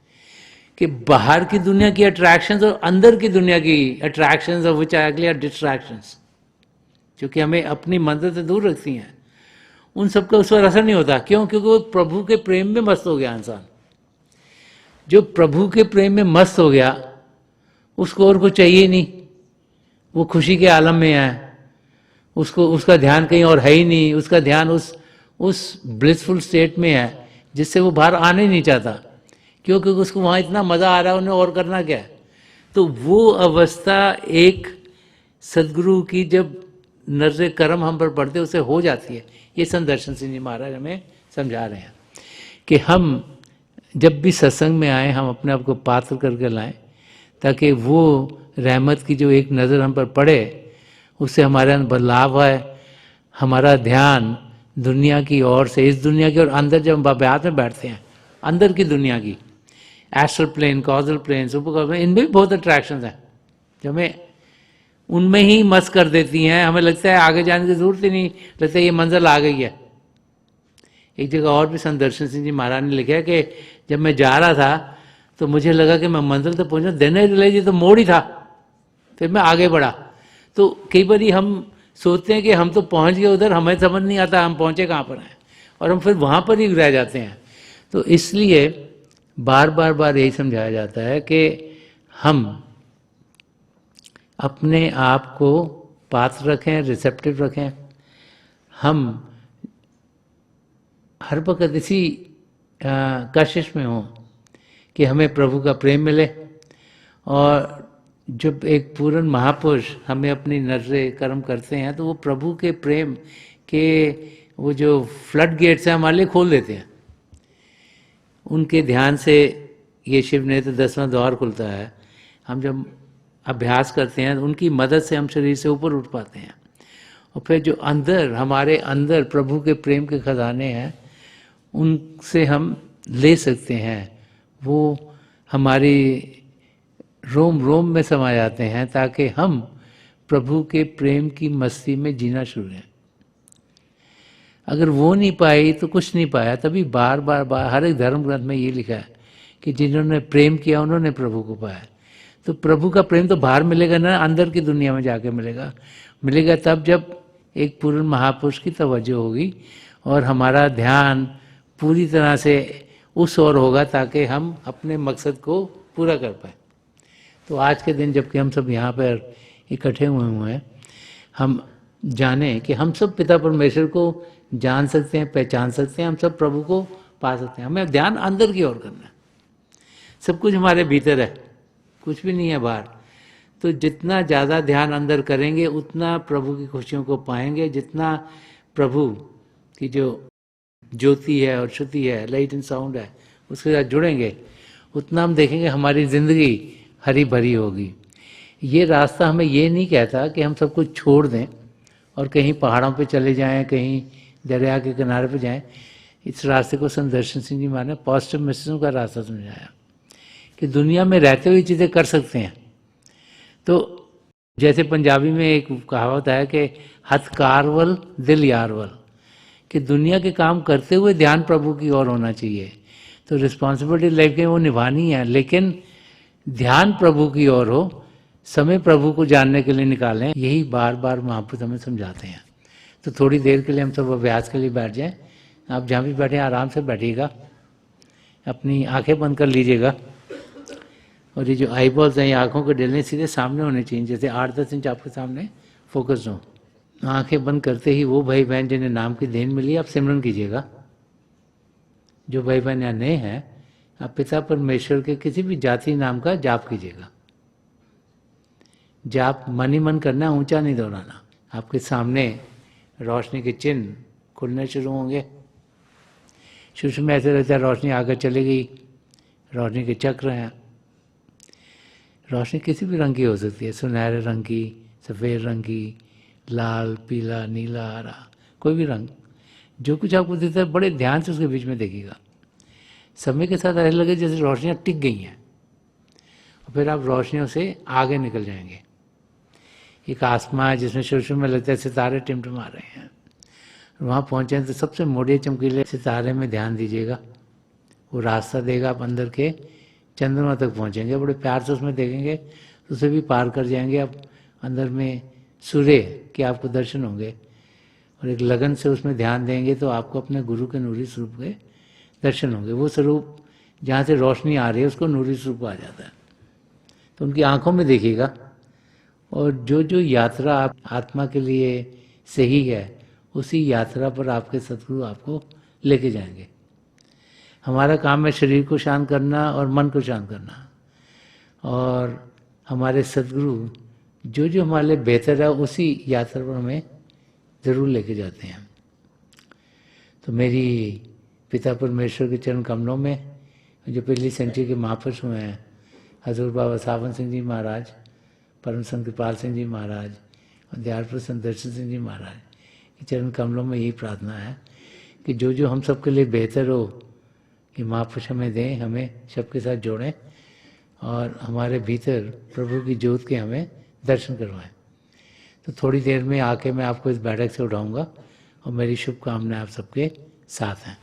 कि बाहर की दुनिया की अट्रैक्शंस और अंदर की दुनिया की attractions of which actually are distractions, क्योंकि हमें अपनी मंजिल से दूर रखती हैं, उन सबका उस पर असर नहीं होता। क्यों? क्योंकि वो प्रभु के प्रेम में मस्त हो गया इंसान। जो प्रभु के प्रेम में मस्त हो गया उसको और कुछ चाहिए नहीं, वो खुशी के आलम में है, उसको उसका ध्यान कहीं और है ही नहीं, उसका ध्यान उस ब्लिसफुल स्टेट में है जिससे वो बाहर आने ही नहीं चाहता। क्यों? क्योंकि उसको वहाँ इतना मज़ा आ रहा है, उन्हें और करना क्या है। तो वो अवस्था एक सदगुरु की जब नज़र करम हम पर पड़ते उसे हो जाती है। ये संत दर्शन सिंह जी महाराज हमें समझा रहे हैं कि हम जब भी सत्संग में आए हम अपने आप को पात्र करके लाएं, ताकि वो रहमत की जो एक नज़र हम पर पड़े उससे हमारे अंदर बदलाव आए, हमारा ध्यान दुनिया की ओर से, इस दुनिया की ओर, अंदर जब हम अभ्यास में बैठते हैं, अंदर की दुनिया की, astral plane, causal plane, super causal, इनमें भी बहुत अट्रैक्शन है जो हमें उनमें ही मस्त कर देती हैं। हमें लगता है आगे जाने की जरूरत ही नहीं, लगता है ये मंजिल आ गई है। एक जगह और भी संत दर्शन सिंह जी महाराज ने लिखा है कि जब मैं जा रहा था तो मुझे लगा कि मैं मंजिल तक पहुंचा, देन आई रियलाइज ये तो मोड़ ही था, फिर मैं आगे बढ़ा। तो कई बार हम सोचते हैं कि हम तो पहुंच गए उधर, हमें समझ नहीं आता हम पहुंचे कहाँ पर हैं, और हम फिर वहाँ पर ही रह जाते हैं। तो इसलिए बार बार यही समझाया जाता है कि हम अपने आप को पात्र रखें, रिसेप्टिव रखें। हम हर वक्त इसी कशिश में हों कि हमें प्रभु का प्रेम मिले, और जब एक पूर्ण महापुरुष हमें अपनी नजरें कर्म करते हैं तो वो प्रभु के प्रेम के वो जो फ्लड गेट्स हैं हमारे लिए खोल देते हैं। उनके ध्यान से ये शिव नेत्र 10वां द्वार खुलता है। हम जब अभ्यास करते हैं उनकी मदद से हम शरीर से ऊपर उठ पाते हैं, और फिर जो अंदर हमारे अंदर प्रभु के प्रेम के खजाने हैं उनसे हम ले सकते हैं, वो हमारी रोम रोम में समा जाते हैं, ताकि हम प्रभु के प्रेम की मस्ती में जीना शुरू करें। अगर वो नहीं पाई तो कुछ नहीं पाया। तभी बार बार हर एक धर्म ग्रंथ में ये लिखा है कि जिन्होंने प्रेम किया उन्होंने प्रभु को पाया। तो प्रभु का प्रेम तो बाहर मिलेगा ना, अंदर की दुनिया में जाके मिलेगा तब जब एक पूर्ण महापुरुष की तवज्जो होगी और हमारा ध्यान पूरी तरह से उस ओर होगा, ताकि हम अपने मकसद को पूरा कर पाए। तो आज के दिन जबकि हम सब यहाँ पर इकट्ठे हुए हैं, हम जाने कि हम सब पिता परमेश्वर को जान सकते हैं, पहचान सकते हैं, हम सब प्रभु को पा सकते हैं। हमें ध्यान अंदर की ओर करना है। सब कुछ हमारे भीतर है, कुछ भी नहीं है बाहर। तो जितना ज़्यादा ध्यान अंदर करेंगे उतना प्रभु की खुशियों को पाएंगे। जितना प्रभु की जो ज्योति है और श्रुति है, लाइट एंड साउंड है, उसके साथ जुड़ेंगे, उतना हम देखेंगे हमारी ज़िंदगी हरी भरी होगी। ये रास्ता हमें ये नहीं कहता कि हम सब कुछ छोड़ दें और कहीं पहाड़ों पे चले जाएं, कहीं दरिया के किनारे पे जाएं। इस रास्ते को संत दर्शन सिंह जी महाराज ने पॉजिटिव मिशन का रास्ता समझाया कि दुनिया में रहते हुए चीज़ें कर सकते हैं। तो जैसे पंजाबी में एक कहावत है कि हथ कारवल दिल यारवल, कि दुनिया के काम करते हुए ध्यान प्रभु की ओर होना चाहिए। तो रिस्पॉन्सिबिलिटी लाइफ के वो निभानी है, लेकिन ध्यान प्रभु की ओर हो, समय प्रभु को जानने के लिए निकालें। यही बार बार महापुरुष हमें समझाते हैं। तो थोड़ी देर के लिए हम सब अभ्यास के लिए बैठ जाएं। आप जहाँ भी बैठे आराम से बैठिएगा, अपनी आंखें बंद कर लीजिएगा, और ये जो आई बॉल्स हैं ये आँखों के डेलने सीधे सामने होने चाहिए, जैसे 8-10 इंच आपके सामने फोकस हो। आंखें बंद करते ही वो भाई बहन जिन्हें नाम की देन मिली आप सिमरन कीजिएगा। जो भाई बहन यहाँ नए हैं, आप पिता परमेश्वर के किसी भी जाति नाम का जाप कीजिएगा। जाप मन ही मन करना, ऊंचा नहीं दोहराना। आपके सामने रोशनी के चिन्ह खुलने शुरू होंगे। शुरू में ऐसे रहता है रोशनी आगे चली गई, रोशनी के चक्र हैं। रोशनी किसी भी रंग की हो सकती है, सुनहरे रंग की, सफ़ेद रंग की, लाल, पीला, नीला, हरा, कोई भी रंग। जो कुछ आपको दिखता है बड़े ध्यान से उसके बीच में देखिएगा। समय के साथ ऐसा लगे जैसे रोशनियाँ टिक गई हैं, और फिर आप रोशनियों से आगे निकल जाएंगे। एक आसमां है जिसमें शुरू शुरू में लगता है सितारे टिमटिमा रहे हैं। वहाँ पहुँचे तो सबसे मोटे चमकीले सितारे में ध्यान दीजिएगा, वो रास्ता देगा, आप अंदर के चंद्रमा तक पहुँचेंगे, बड़े प्यार से उसमें देखेंगे तो उसे भी पार कर जाएंगे आप, अंदर में सूर्य के आपको दर्शन होंगे। और एक लगन से उसमें ध्यान देंगे तो आपको अपने गुरु के नूरी स्वरूप के दर्शन होंगे। वो स्वरूप जहाँ से रोशनी आ रही है उसको नूरी स्वरूप आ जाता है, तो उनकी आंखों में देखिएगा। और जो जो यात्रा आप आत्मा के लिए सही है, उसी यात्रा पर आपके सतगुरु आपको लेके जाएंगे। हमारा काम है शरीर को शांत करना और मन को शांत करना, और हमारे सतगुरु जो जो हमारे लिए बेहतर है उसी यात्रा पर हमें ज़रूर लेके जाते हैं। तो मेरी पिता परमेश्वर के चरण कमलों में जो पिछली सेंचुरी के महापुरुष हुए हैं, हजूर बाबा सावन सिंह जी महाराज, परम संत कृपाल सिंह जी महाराज और दयालपुर संत दर्शन सिंह जी महाराज के चरण कमलों में यही प्रार्थना है कि जो जो हम सबके लिए बेहतर हो, ये महापुरुष हमें दें, हमें सबके साथ जोड़ें और हमारे भीतर प्रभु की ज्योत के हमें दर्शन करवाएं। तो थोड़ी देर में आके मैं आपको इस बैठक से उठाऊंगा, और मेरी शुभकामनाएं आप सबके साथ हैं।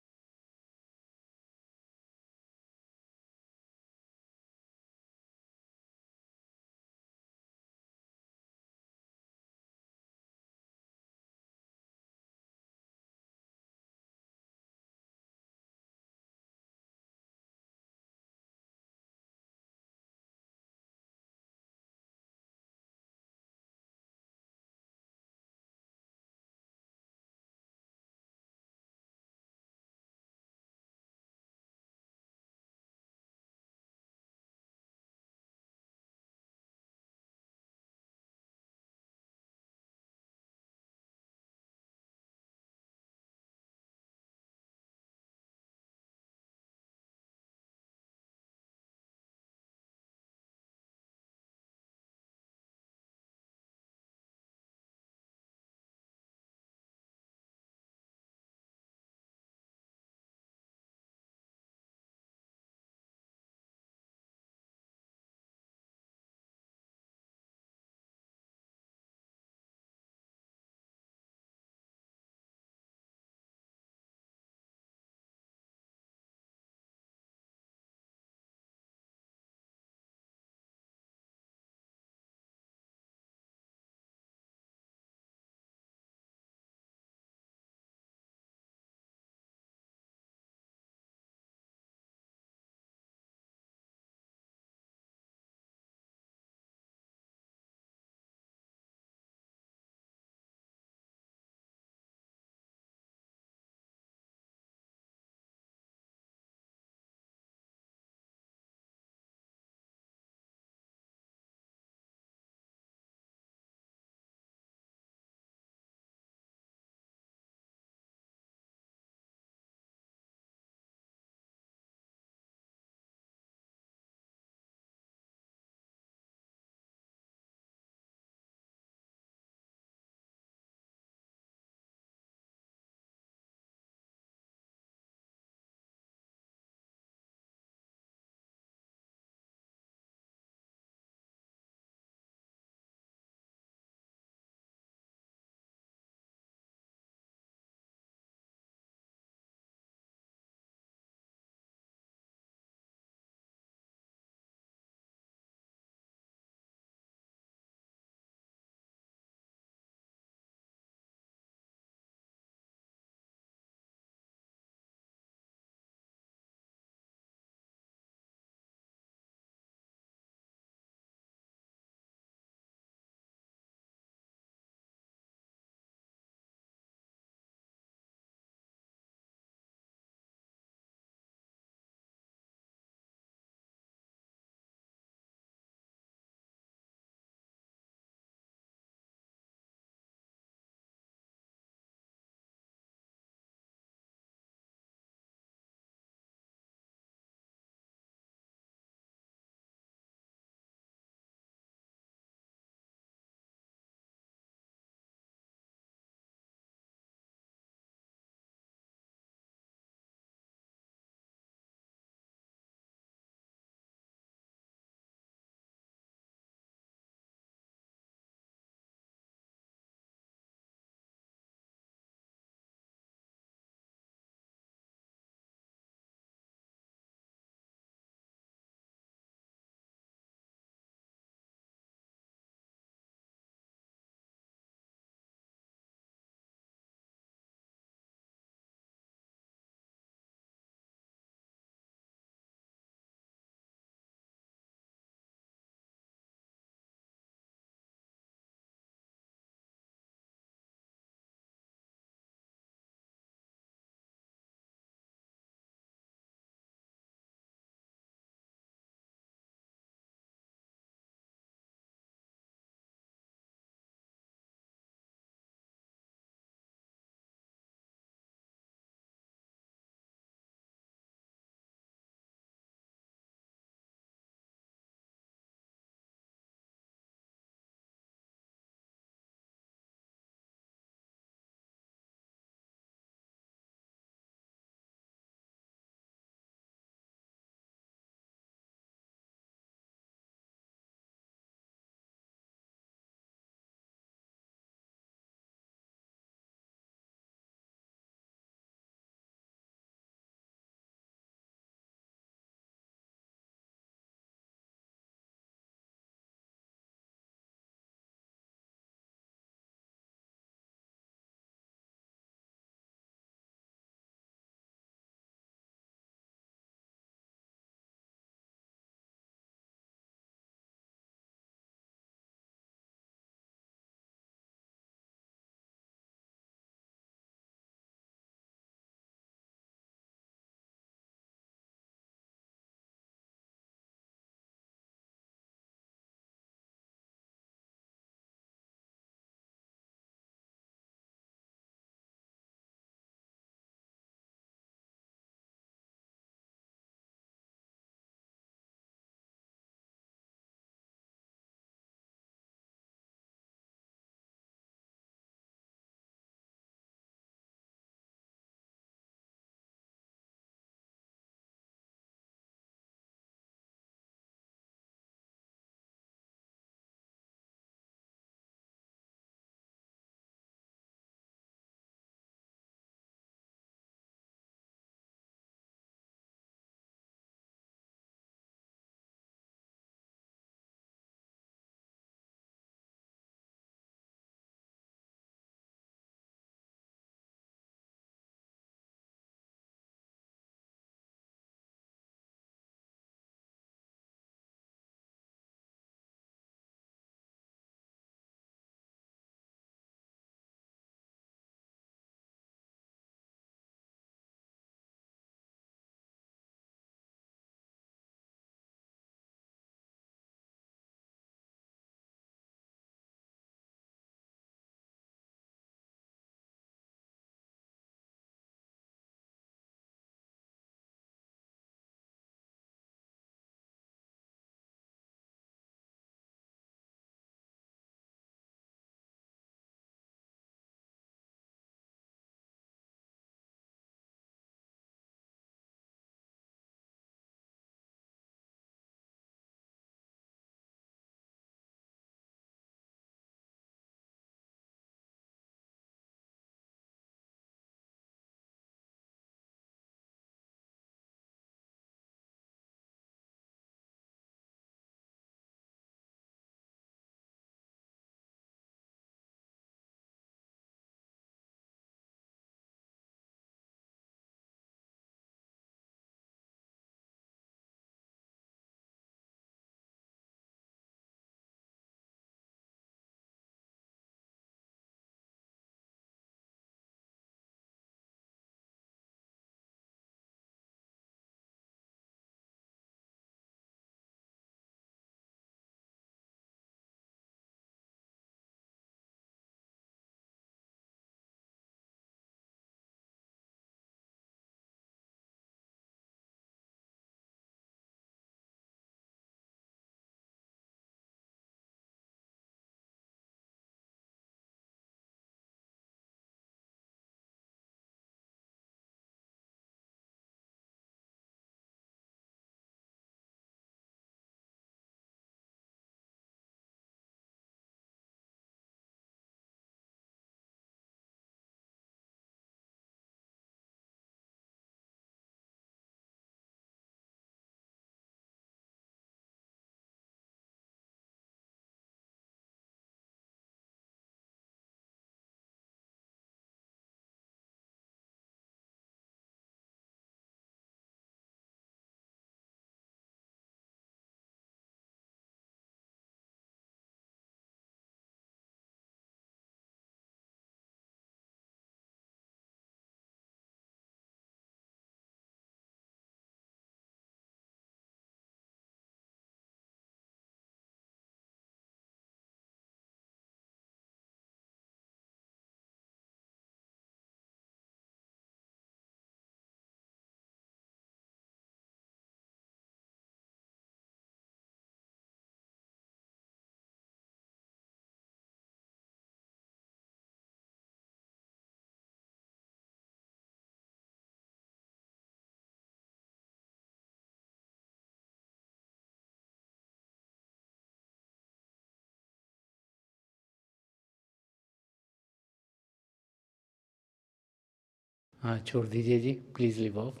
हाँ छोड़ दीजिए जी, प्लीज़ लिव ऑफ।